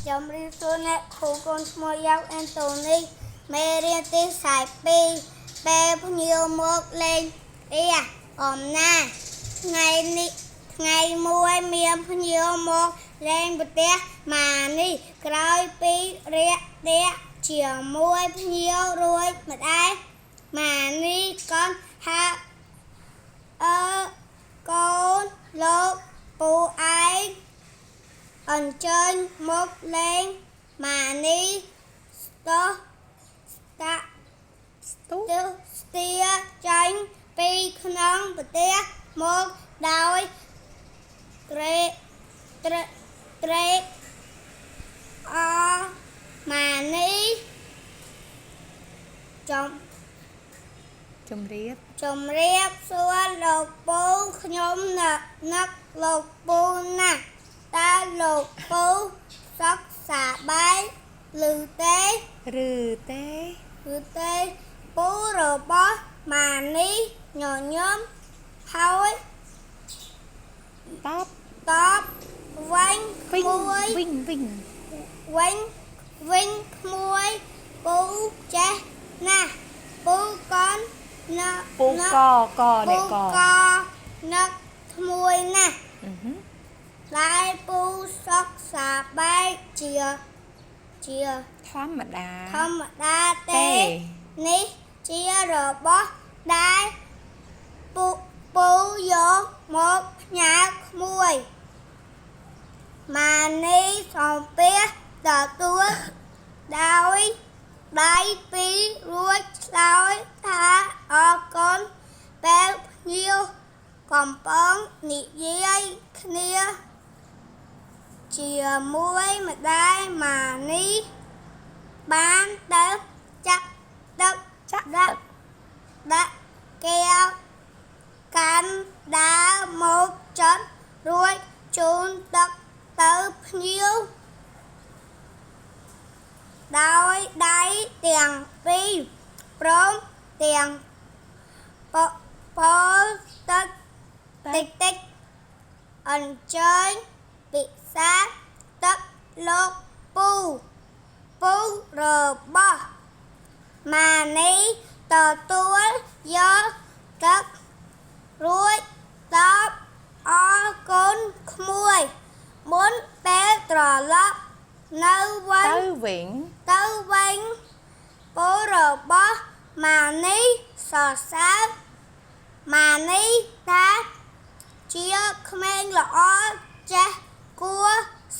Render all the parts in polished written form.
ចំរៀបសួរអ្នកគ្រូកូនឈ្មោះយ៉ាវអេនតូនីមេរៀនទី42ពេលភ្ញៀវមកលេងអំណាថ្ងៃមួយមានភ្ញៀវមកលេងប្រទេសម៉ានីក្រោយពីរាក់ទាក់ជាមួយភ្ញៀវរួចម្ដេចម៉ានីក៏ថាកូនលោកពូឯងអញ្ជើញមកលេងម៉ានីស្ទាចាញ់ពីក្នុងប្រទេសមកដោយត្រេកអរម៉ានីជំរាបសួរលោកពូខ្ញុំនឹកលោកពូណាស់តើលោកពូសុខសប្បាយឬទេពូរបស់ម៉ានីញញឹមហើយតបវិញក្មួយពូចេះណាស់ពូក៏នឹកក្មួយណាស់តែពូសុខសប្បាយជាធម្មតាទេនេះជារបស់ដែលពូយកមកផ្ញើក្មួយម៉ានីសំពះទទួលដោយដៃពីររួចឆ្លើយថាអរគុណពេលភ្ញៀវកំពុងនិយាយគ្នាជាមួយម្ដាយម៉ានីបានទៅចាក់ទឹកដាក់កែវកាន់ដើរមកចុចរួចជូនទឹកទៅភ្ញៀវដោយដៃទាំងពីរព្រមទាំងពលតិចអញ្ជើញពិសាទឹកលោកពូរបស់ម៉ានីទទួលយកទឹករួចតបអរគុណក្មួយមុនពេលត្រឡប់ទៅវិញពូរបស់ម៉ានីសរសើរម៉ានីថាជាក្មេងល្អចេះគួរ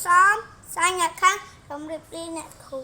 សមសញ្ញខੰជម្រាបលាអ្នកគ្រូ